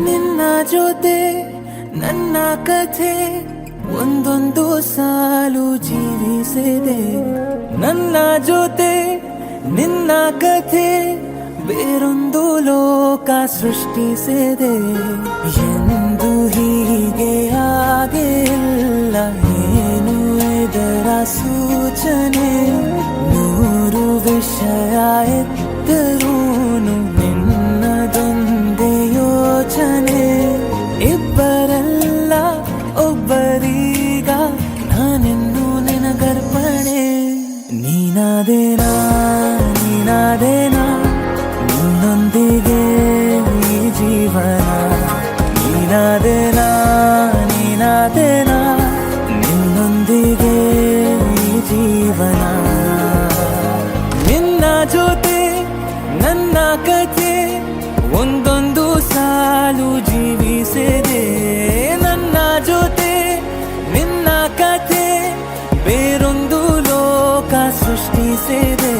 ನಿನ್ನ ಜೊತೆ ನನ್ನ ಕಥೆ ಒಂದೊಂದು ಸಾಲು ಜೀವಿಸಿದೆ. ನನ್ನ ಜೊತೆ ನಿನ್ನ ಕಥೆ ಬೇರೊಂದು ಲೋಕ ಸೃಷ್ಟಿಸಿದೆ. ಎಂದು ಹೀಗೆ ಆಗಿಲ್ಲ, ಏನು ಇದರ ಸೂಚನೆ? ನೂರು ವಿಷಯ ಎತ್ತರೂನು ನಿನ್ನದೊಂದೇ ಯೋಚನೆ. ಇಬ್ಬರಲ್ಲ ಒಬ್ಬರೀಗ ನಾನೆನ್ನು ನಿನಗರ್ಪಣೆ. ನೀನಾದೇನಾ ನೀನಾದೇನಾ ನಿನ್ನೊಂದಿಗೆ ಈ ಜೀವನ. ನೀನಾದೇನಾ ನೀನಾದೇನಾ ನಿನ್ನೊಂದಿಗೆ ಈ ಜೀವನ. ನಿನ್ನ ಜೊತೆ ನನ್ನ ಕಥೆ ಒಂದೊಂದು ಸಾಲು ಜೀವಿಸಿದೆ. ನನ್ನ ಜೊತೆ ನಿನ್ನ ಕಥೆ ಬೇರೊಂದು ಲೋಕ ಸೃಷ್ಟಿಸಿದೆ.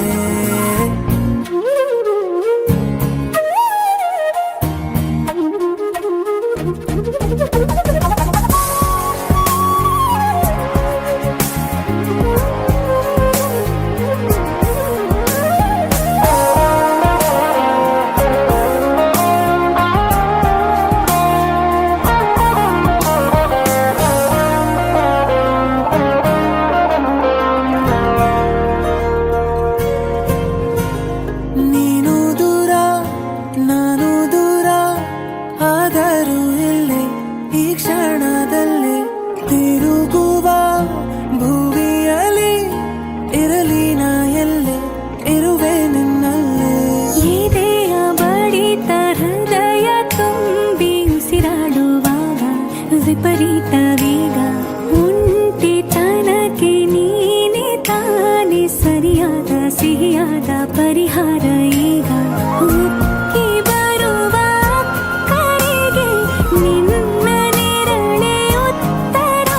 ನಾನು ದೂರ ಆದರೂ ಇಲ್ಲೇ ಈ ಕ್ಷಣದಲ್ಲಿ ತಿರುಗುವ ಭೂಮಿಯಲ್ಲಿ ಇರಲಿ ನಾ ಎಲ್ಲೇ ಇರುವೆ ನಿನ್ನಲ್ಲೇ. ಎದೆಯ ಬಡಿತ ಹೃದಯ ತುಂಬಿ ಉಸಿರಾಡುವಾಗ ವಿಪರೀತ ವೇಗ. ಒಂಟಿತನಕ್ಕೆ ನೀನೆ ತಾನೆ ಸರಿಯಾದ ಸಿಹಿಯಾದ ಪರಿಹಾರ ಈಗ. ಉಕ್ಕಿ ಬರುವ ಕರೆಗೆ ನಿನ್ನ ನೆರಳೆ ಉತ್ತರ.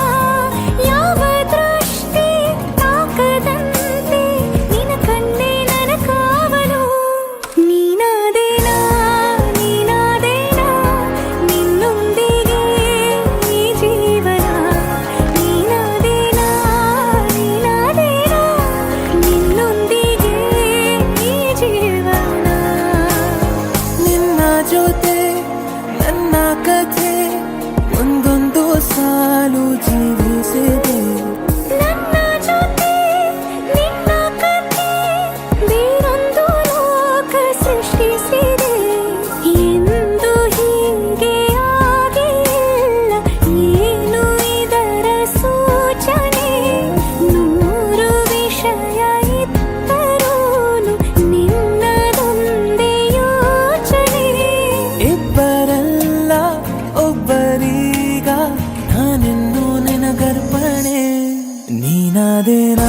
ಯಾವ ದೃಷ್ಟಿ ತಾಕದಂತೆ ನಿನ ಕಣ್ಣೆ ನನ್ನ ಕಾವಲು. ನೀನಾದೇನಾ ನೀನಾದೇನಾ ನಿನ್ನೊಂದಿಗೆ ಈ ಜೀವನ. ನೀನಾದೇನಾ ನೀನಾದೇನಾ ನಿನ್ನೊಂದಿಗೆ ಈ ಜೀವನ. ನಿನ್ನ ಜೊತೆ ನನ್ನ ಕಥೆ ಒಂದೊಂದು ಸಾಲು ಜೀವಿಸಿದೆ. ನನ್ನ ಜೊತೆ ನಿನ್ನ ಕಥೆ ಬೇರೊಂದು ಲೋಕ ಸೃಷ್ಟಿಸಿದೆ. ಎಂದು ಹೀಗೆ ಆಗಿಲ್ಲ, ಏನು ಇದರ ಸೂಚನೆ? ನೂರು ವಿಷಯ ಇತ್ತರೂನು ನಿನ್ನದೊಂದೇ ಯೋಚನೆ. ಇಬ್ಬರಲ್ಲ ಒಬ್ಬರೀಗ ನಾನೆನ್ನು ನಿನಗರ್ಪಣೆ. ನೀನಾದೇನಾ